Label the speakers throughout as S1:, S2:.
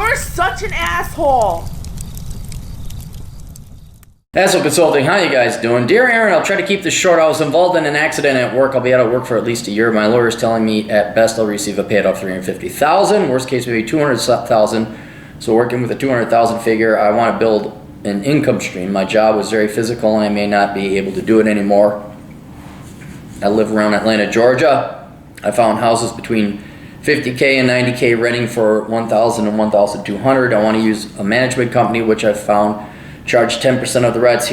S1: You're such an asshole.
S2: Asshole Consulting, how you guys doing? Dear Aaron, I'll try to keep this short. I was involved in an accident at work. I'll be out of work for at least a year. My lawyer is telling me at best I'll receive a payout of $350,000. Worst case maybe $200,000. So working with a $200,000 figure, I want to build an income stream. My job was very physical and I may not be able to do it anymore. I live around Atlanta, Georgia. I found houses between $50K and $90K renting for $1,000 and $1,200. I want to use a management company, which I've found charge 10% of the rents.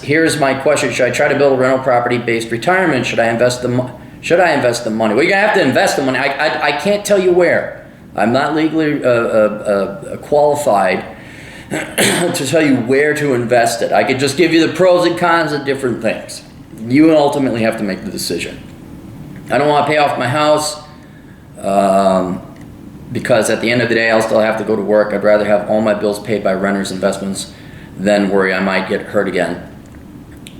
S2: Here's my question: should I try to build a rental property-based retirement? Should I invest the money? Well, you're gonna have to invest the money. I can't tell you where. I'm not legally qualified to tell you where to invest it. I could just give you the pros and cons of different things. You ultimately have to make the decision. I don't want to pay off my house because at the end of the day, I'll still have to go to work. I'd rather have all my bills paid by renters' investments than worry I might get hurt again.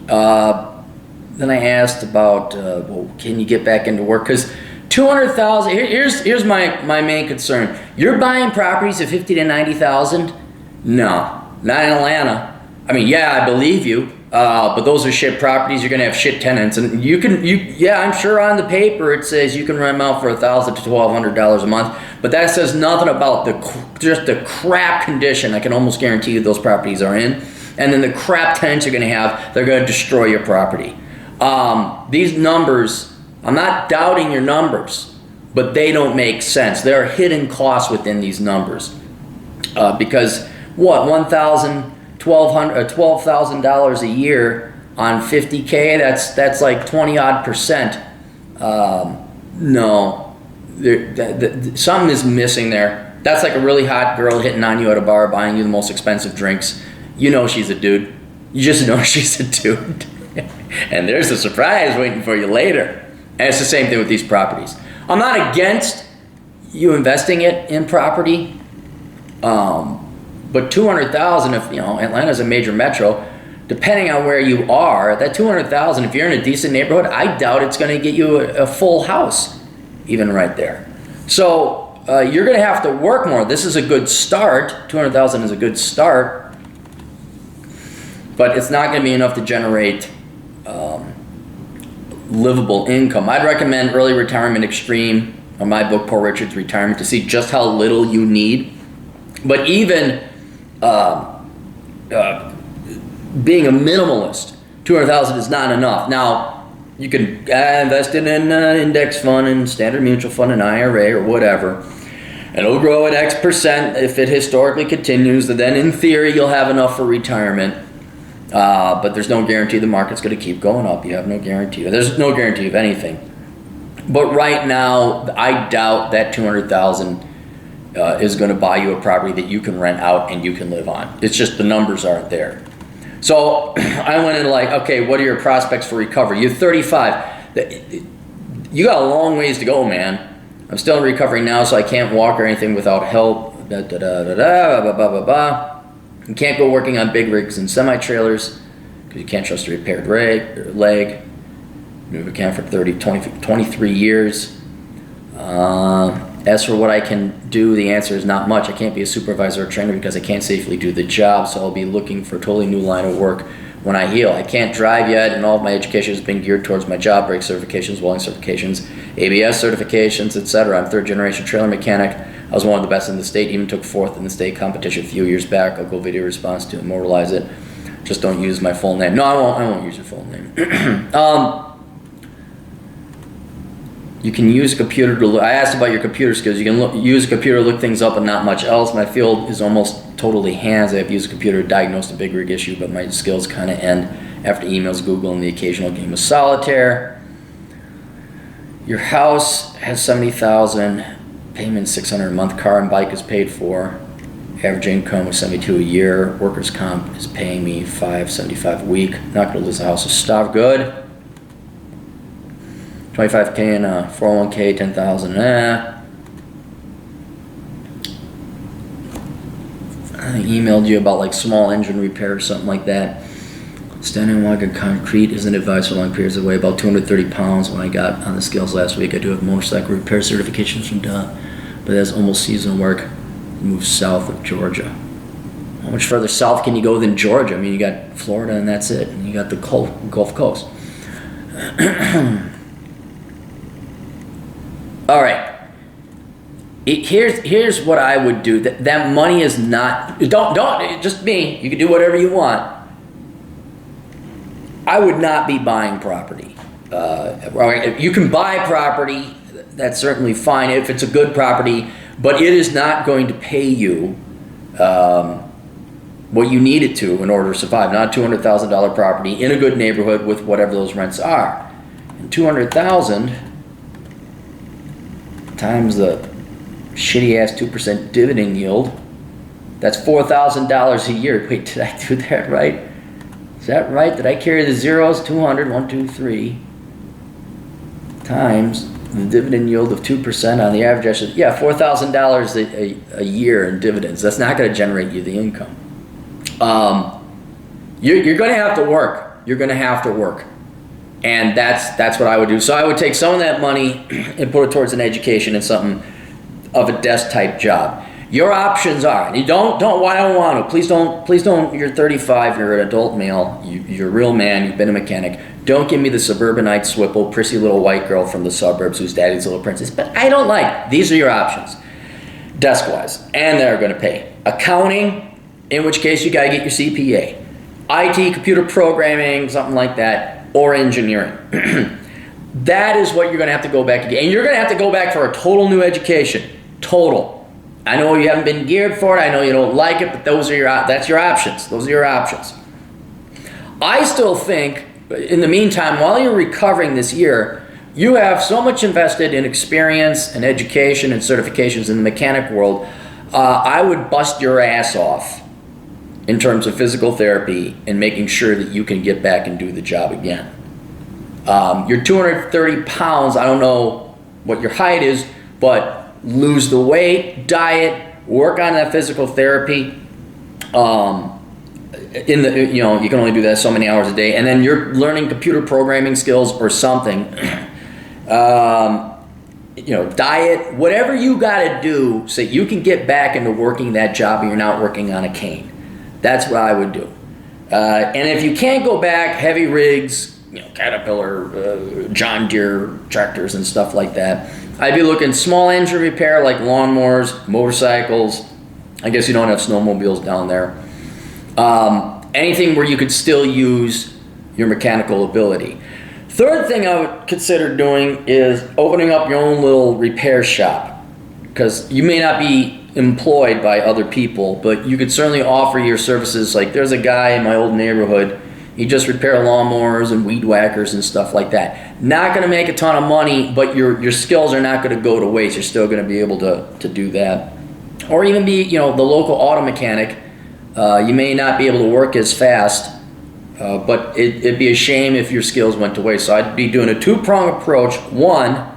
S2: Then I asked about, well, can you get back into work? Because $200,000. Here's my main concern. You're buying properties at $50,000 to $90,000. No, not in Atlanta. I mean, yeah, I believe you. But those are shit properties. You're gonna have shit tenants, and yeah, I'm sure on the paper it says you can rent them out for $1,000 to $1,200 a month, but that says nothing about just the crap condition. I can almost guarantee you those properties are in, and then the crap tenants you're gonna have. They're gonna destroy your property. These numbers, I'm not doubting your numbers, but they don't make sense. There are hidden costs within these numbers because what $12,000 a year on $50K, that's like 20-odd%. No, something is missing there. That's like a really hot girl hitting on you at a bar, buying you the most expensive drinks. You know she's a dude. You just know she's a dude. And there's a surprise waiting for you later. And it's the same thing with these properties. I'm not against you investing it in property. But $200,000, if Atlanta's a major metro, depending on where you are, that $200,000, if you're in a decent neighborhood, I doubt it's going to get you a full house, even right there. So you're going to have to work more. This is a good start. $200,000 is a good start, but it's not going to be enough to generate livable income. I'd recommend Early Retirement Extreme, or my book, Poor Richard's Retirement, to see just how little you need. But even being a minimalist, $200,000 is not enough. Now, you can invest in an index fund and standard mutual fund and IRA or whatever, and it'll grow at X% if it historically continues. Then, in theory, you'll have enough for retirement. But there's no guarantee the market's going to keep going up. You have no guarantee. There's no guarantee of anything. But right now, I doubt that $200,000 is going to buy you a property that you can rent out and you can live on. It's just the numbers aren't there. So I went in like, okay, what are your prospects for recovery? You're 35. You got a long ways to go, man. I'm still in recovery now, so I can't walk or anything without help. You can't go working on big rigs and semi-trailers because you can't trust a repaired leg. Move a camp for 23 years. As for what I can do, the answer is not much. I can't be a supervisor or trainer because I can't safely do the job, so I'll be looking for a totally new line of work when I heal. I can't drive yet, and all of my education has been geared towards my job, brake certifications, welding certifications, ABS certifications, etc. I'm third-generation trailer mechanic. I was one of the best in the state, even took fourth in the state competition a few years back. I'll go video response to immortalize it. Just don't use my full name. No, I won't use your full name. You can use a computer to look. I asked about your computer skills. You can use a computer to look things up and not much else. My field is almost totally hands. I have used a computer to diagnose a big rig issue, but my skills kind of end after emails, Google, and the occasional game of solitaire. Your house has $70,000, payment $600 a month. Car and bike is paid for. Average income is $72 a year. Workers' comp is paying me $575 a week. Not gonna lose the house of stuff. Good. $25K in 401K, $10,000. I emailed you about like small engine repair or something like that. Standing wagon concrete isn't advised for long periods of weight, about 230 pounds when I got on the scales last week. I do have motorcycle repair certifications from but that's almost seasonal work. move south of Georgia. How much further south can you go than Georgia? I mean, you got Florida and that's it. And you got the Gulf Coast. All right. Here's what I would do. That money is not, don't, just me. You can do whatever you want. I would not be buying property. If you can buy property, that's certainly fine if it's a good property, but it is not going to pay you what you need it to in order to survive. Not a $200,000 property in a good neighborhood with whatever those rents are. And $200,000 times the shitty ass 2% dividend yield, that's $4,000 a year. Wait, did I do that right? Is that right? Did I carry the zeros? 200, 1, 2, 3 times the dividend yield of 2% on the average. Yeah, $4,000 a year in dividends. That's not going to generate you the income. You're going to have to work. You're going to have to work. And that's what I would do. So I would take some of that money and put it towards an education and something of a desk type job. Your options are, and you don't I don't want to. Please don't, you're 35, you're an adult male, you're a real man, you've been a mechanic. Don't give me the suburbanite swipple, prissy little white girl from the suburbs who's daddy's little princess. But I don't like. These are your options, desk-wise, and they're going to pay. Accounting, in which case you got to get your CPA. IT, computer programming, something like that, or engineering. That is what you're going to have to go back again. And you're going to have to go back for a total new education. Total. I know you haven't been geared for it. I know you don't like it, but that's your options. Those are your options. I still think, in the meantime, while you're recovering this year, you have so much invested in experience and education and certifications in the mechanic world. I would bust your ass off in terms of physical therapy and making sure that you can get back and do the job again. You're 230 pounds. I don't know what your height is, but lose the weight, diet, work on that physical therapy. You can only do that so many hours a day, and then you're learning computer programming skills or something. Diet, whatever you got to do so you can get back into working that job and you're not working on a cane. That's what I would do. And if you can't go back, heavy rigs, Caterpillar, John Deere tractors and stuff like that, I'd be looking small engine repair like lawnmowers, motorcycles. I guess you don't have snowmobiles down there. Anything where you could still use your mechanical ability. Third thing I would consider doing is opening up your own little repair shop, because you may not be employed by other people, but you could certainly offer your services. Like, there's a guy in my old neighborhood, he just repair lawnmowers and weed whackers and stuff like that. Not going to make a ton of money, but your skills are not going to go to waste. You're still going to be able to do that. Or even be, the local auto mechanic. You may not be able to work as fast, but it'd be a shame if your skills went to waste. So I'd be doing a two-pronged approach. One,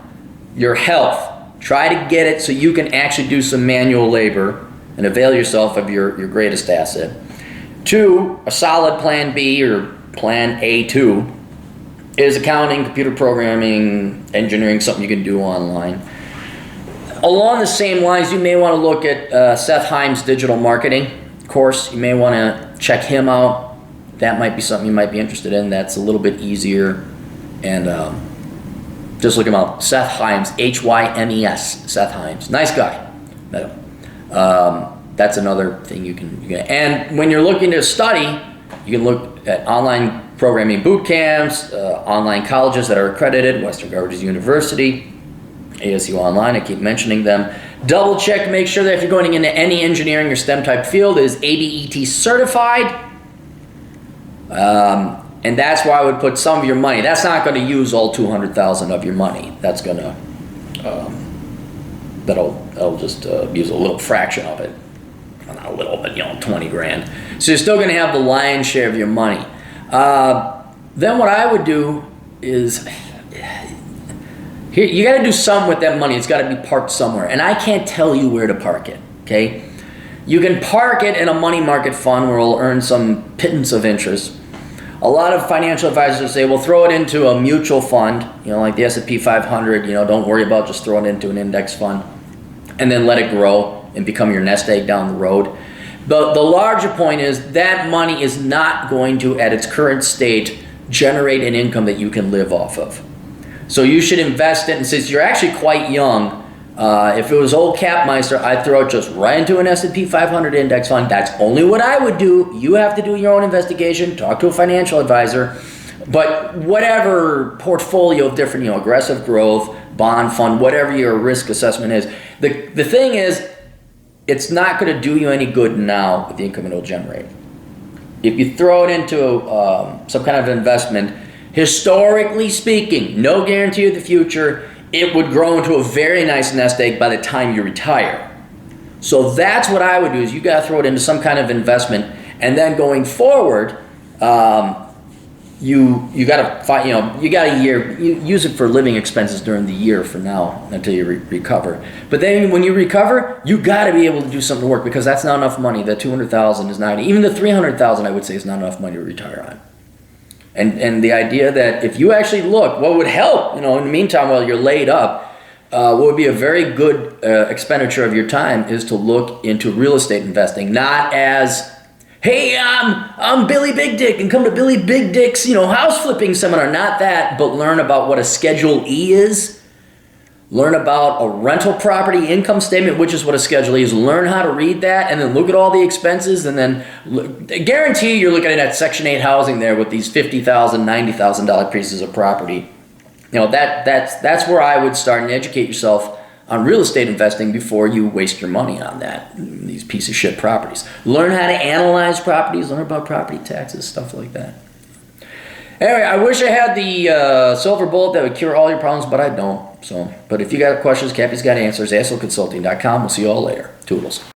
S2: your health. Try to get it so you can actually do some manual labor and avail yourself of your greatest asset. Two, a solid plan B or plan A2 is accounting, computer programming, engineering, something you can do online. Along the same lines, you may want to look at Seth Himes' digital marketing course. You may want to check him out. That might be something you might be interested in. That's a little bit easier. And just look him up. Seth Himes, Hymes, Seth Himes. Nice guy. Met him. That's another thing you can. And when you're looking to study, you can look at online programming boot camps, online colleges that are accredited, Western Governors University, ASU Online, I keep mentioning them. Double check to make sure that if you're going into any engineering or STEM type field, it is ABET certified. And that's where I would put some of your money. That's not going to use all $200,000 of your money. That's going to, that'll just use a little fraction of it. Well, not a little, but 20 grand. So you're still going to have the lion's share of your money. Then what I would do is, here, you got to do something with that money. It's got to be parked somewhere. And I can't tell you where to park it, okay? You can park it in a money market fund where it'll earn some pittance of interest. A lot of financial advisors say, well, throw it into a mutual fund, like the S&P 500, don't worry about just throwing it into an index fund, and then let it grow. and become your nest egg down the road. But the larger point is that money is not going to, at its current state, generate an income that you can live off of. So you should invest it, and since you're actually quite young, if it was old Capmeister, I'd throw it just right into an S&P 500 index fund. That's only what I would do. You have to do your own investigation, talk to a financial advisor. But whatever portfolio of different, aggressive growth, bond fund, whatever your risk assessment is, the thing is, it's not going to do you any good now with the income it'll generate. If you throw it into some kind of investment, historically speaking, no guarantee of the future, it would grow into a very nice nest egg by the time you retire. So that's what I would do, is you got to throw it into some kind of investment, and then going forward, you got to find, you got a year, you use it for living expenses during the year for now until you recover. But then when you recover, you got to be able to do something to work, because that's not enough money. That $200,000 is not, even the $300,000 I would say is not enough money to retire on. And the idea that if you actually look, what would help, in the meantime while you're laid up, what would be a very good expenditure of your time is to look into real estate investing, not as, hey, I'm Billy Big Dick and come to Billy Big Dick's, house flipping seminar. Not that, but learn about what a Schedule E is. Learn about a rental property income statement, which is what a Schedule E is. Learn how to read that, and then look at all the expenses, and then guarantee you're looking at Section 8 housing there with these $50,000, $90,000 pieces of property. That's where I would start and educate yourself on real estate investing before you waste your money on that, these piece of shit properties. Learn how to analyze properties, learn about property taxes, stuff like that. Anyway, I wish I had the silver bullet that would cure all your problems, but I don't. But if you got questions, Cappy's got answers. ASLconsulting.com. We'll see you all later. Toodles.